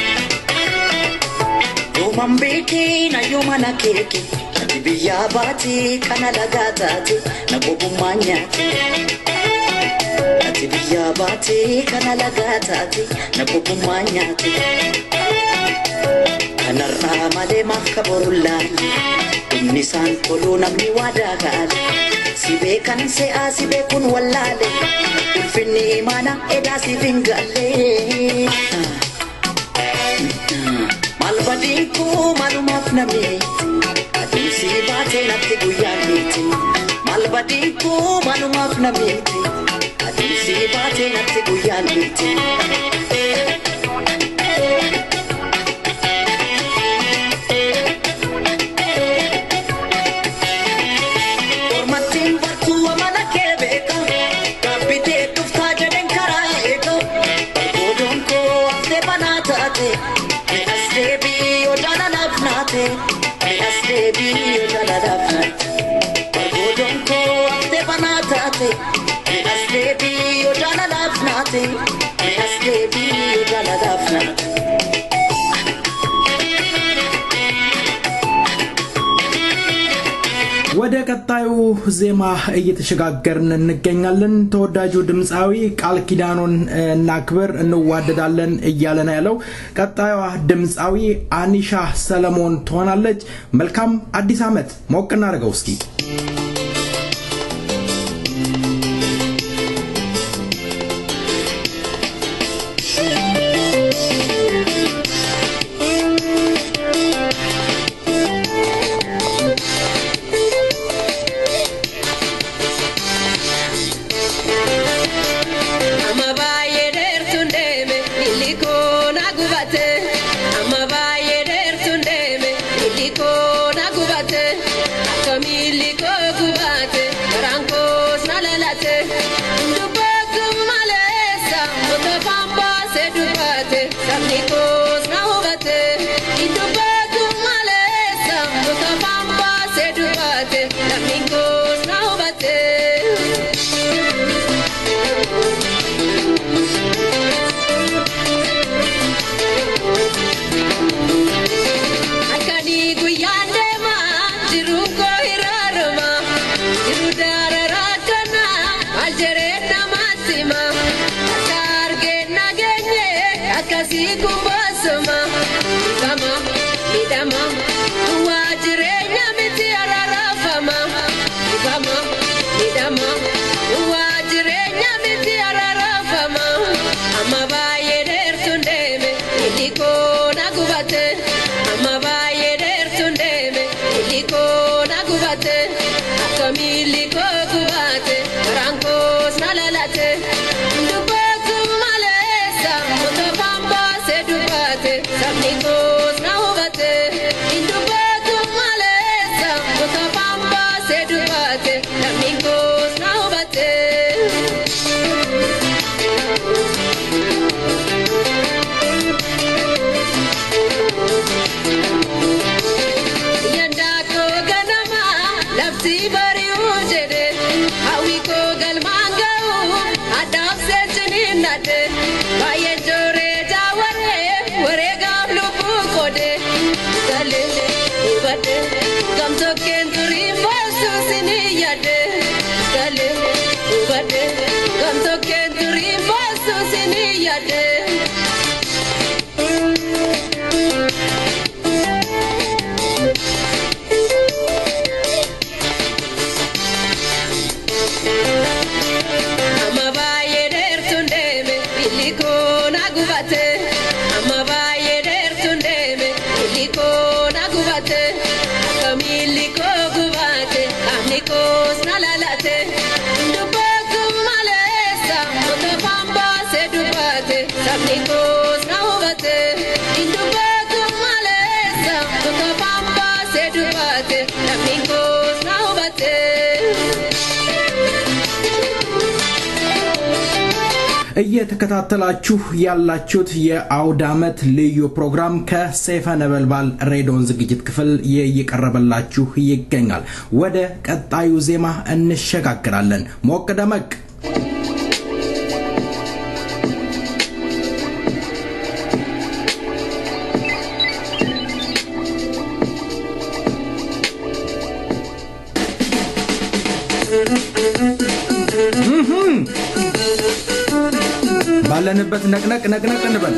yo mambeki na yo mana keke Biya bati kana lagatati na bobumanyati Biya bati kana lagatati na bobumanyati Kanarra male mafkaborullani Umnisan kolo namni wadagali Sibe kan se asibe kun wallale Ulfinni imana eda sivingale Malbadinku malumafna meti Adisi bate nati guyagiti Malbadiko malumafna miti Adisi bate nati guyagiti Ormatin bartu amala kebeka Kapite tufta jaden karaeka Bergodon ko afte banatate Me asdebi odana nafnate Yes, baby, you're done enough nothing. Golden co up the banana. Yes, baby, you're done enough nothing. Yes, baby, you're done enough nothing. ወደ ቀጣዩ ዜማ እየተሸጋገርን እንገኛለን። ተወዳጁ ድምጻዊ ቃል ኪዳኑን እናክብር እንዋደዳለን እያለና ያለው ቀጣዩዋ ድምጻዊ አኒሻ ሰለሞን ትሆናለች። መልካም አዲስ ዓመት ሞቅ እናድርገው እስኪ። Family እየተከታተላችሁ ያላችሁት የአውዳመት ልዩ ፕሮግራም ከሰይፈ ነበልባል ሬዲዮን ዝግጅት ክፍል እየቀረበላችሁ ይገኛል። ወደ ቀጣዩ ዜማ እንሸጋግራለን። ሞቅ ደመቅ ባለንበት ነቅነቅ እንበል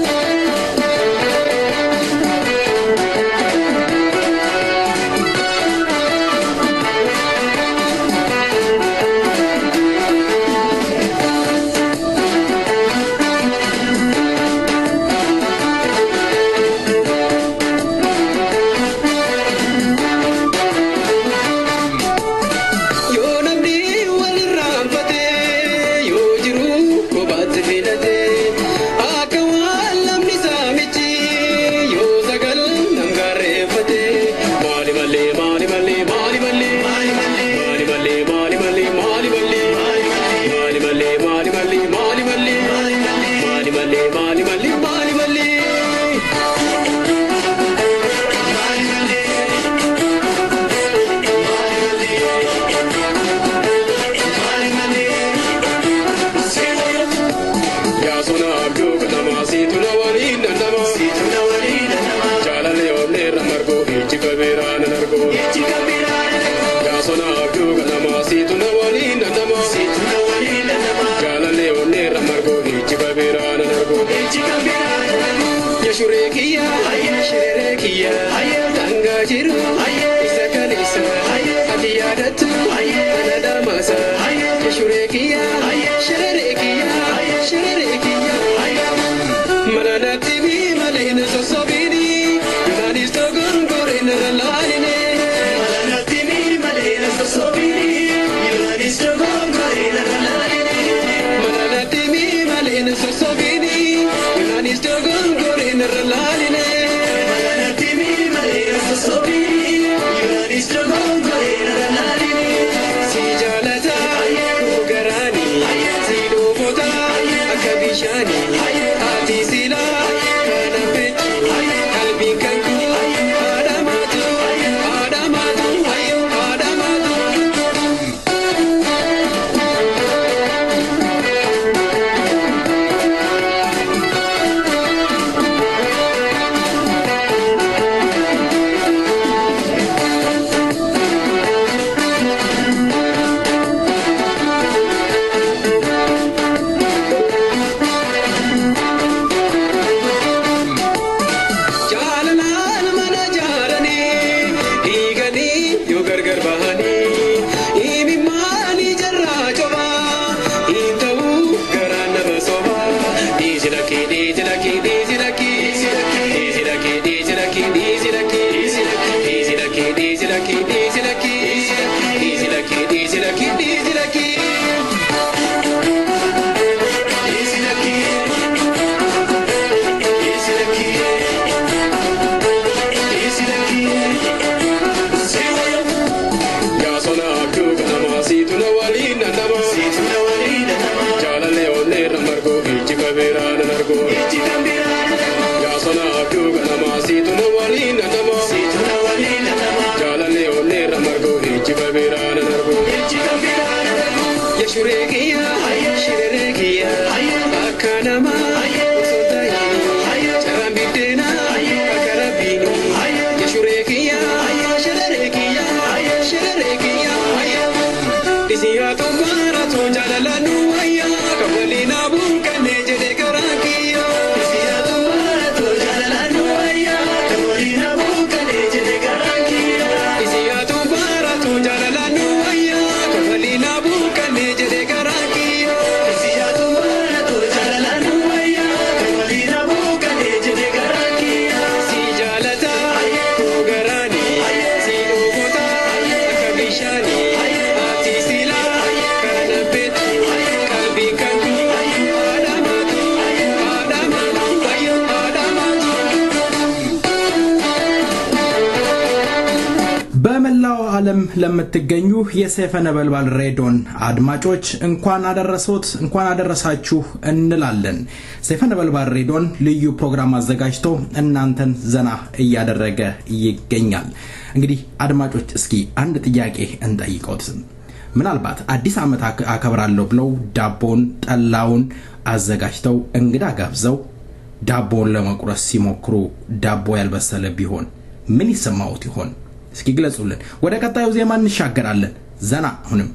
ዓለም ለምትገኙ የሰይፈ ነበልባል ሬዲዮን አድማጮች እንኳን አደረሳችሁ እንላለን። ሰይፈ ነበልባል ሬዲዮን ልዩ ፕሮግራም አዘጋጅቶ እናንተን ዘና እያደረገ ይገኛል። እንግዲህ አድማጮች እስኪ አንድ ጥያቄ እንጠይቀውት። ምናልባት አዲስ ዓመት አከብራለሁ ብለው ዳቦን ጠላውን አዘጋጅተው እንግዳ ጋብዘው ዳቦን ለመቁረስ ሲሞክሩ ዳቦ ያልበሰለ ቢሆን ምን ይሰማዎት ይሆን? እስኪ ግለጹልን። ወደ ቀጣዩ ዜማ እንሻገራለን። ዘና ሁንም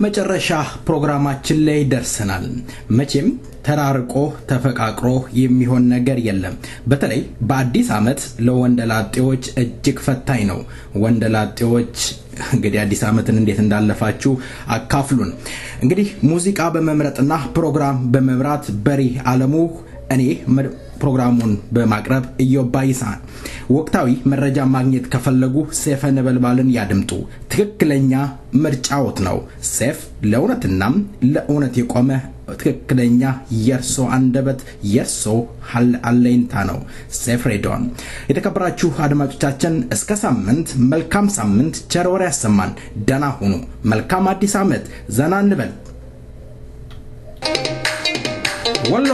መጨረሻ ፕሮግራማችን ላይ ደርሰናል። መቼም ተራርቆ ተፈቃቅሮ የሚሆን ነገር የለም። በተለይ በአዲስ ዓመት ለወንደላጤዎች እጅግ ፈታኝ ነው። ወንደላጤዎች እንግዲህ አዲስ ዓመትን እንዴት እንዳለፋችሁ አካፍሉን። እንግዲህ ሙዚቃ በመምረጥና ፕሮግራም በመምራት በሪ ዓለሙ እኔ ፕሮግራሙን በማቅረብ ኢዮባይሳ ወቅታዊ መረጃ ማግኘት ከፈለጉ ሰይፈ ነበልባልን ያድምጡ። ትክክለኛ ምርጫዎት ነው። ሰይፍ ለእውነትና ለእውነት የቆመ ትክክለኛ የርሶ አንደበት የርሶ አለኝታ ነው። ሰይፍ ሬዲዮን። የተከበራችሁ አድማጮቻችን እስከ ሳምንት መልካም ሳምንት ቸር ወሬ ያሰማን። ደህና ሁኑ። መልካም አዲስ ዓመት። ዘና እንበል። ወሎ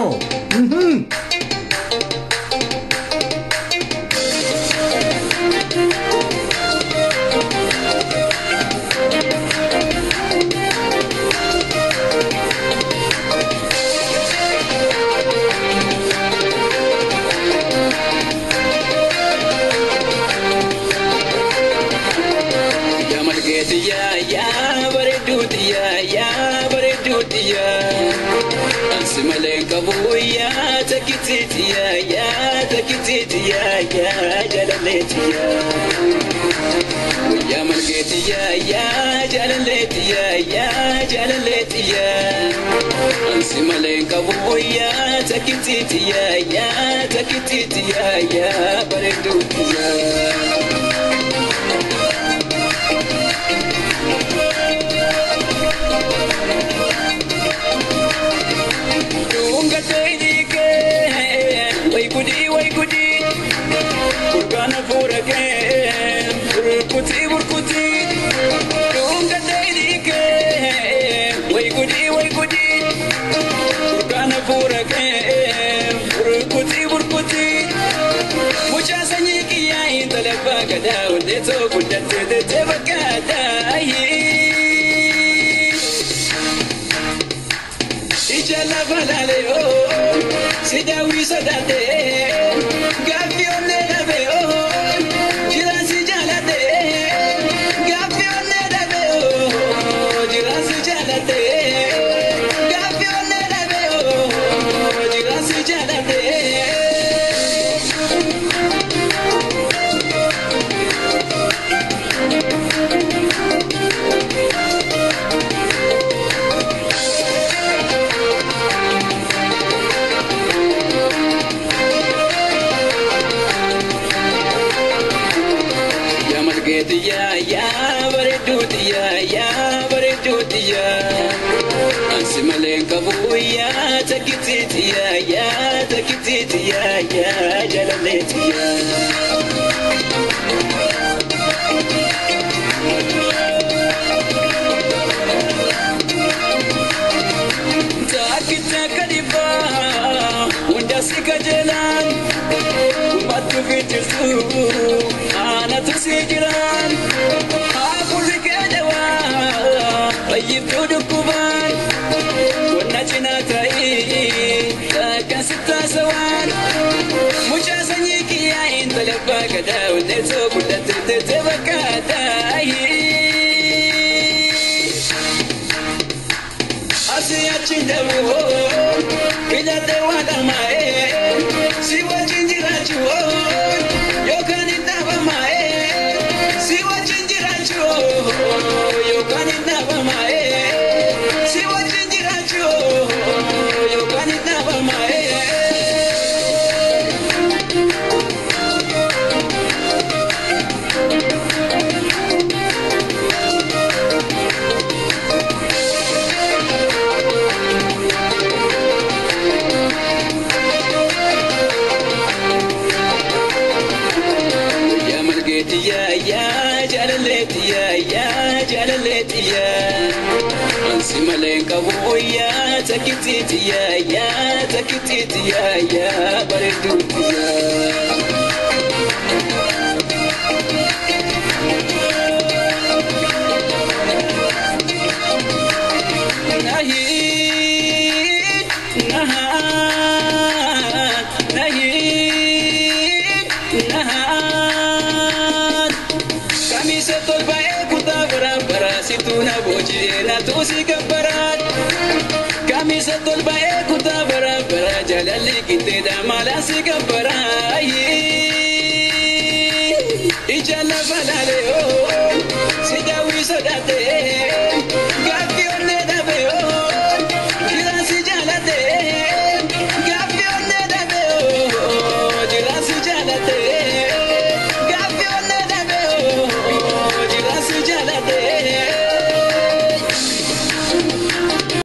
Kabuya takitiya ya takitiya ya jalaletiya ya malgetiya ya jalaletiya ya jalaletiya ansimale kabuya takitiya ya takitiya ya baredutiya Way goody, Kurgana for again, Burkuti, Dunga daily again, way goody, Kurgana for again, Burkuti, Muchasaniki in the Labagada, let's open the Tevakada. Ijalavaleo, Sidawi Sadate, Gafione Laveo, Girasi Jalate, Gafione Laveo, Girasi Jalate, Gafione Laveo, Girasi Jalate. Ya baredutiya ansimale kabuya takitiya ya jalaletiya takita kadiba undasika jalan matu fitisu ana tusijiran طيب تودكوبان ونجنا تاي كاستا سوان مجازنيكي يا انت لباك دا ودتو كنت تتبكى داي اسياتي دو الى دوادا ماي سوى جنجراجو يو كان دابا ماي سوى جنجراجو يو كان دابا ماي سوى جنجراجو يو كان دابا ماي Ansimale kabuya takitiya ya baredutiya Camisa tolba e kuta bara bara situna bochi na tusi kaparat kami satol bae kuta bara bara jalali kinte da mala si kaparai ijala balale o sidawi sodate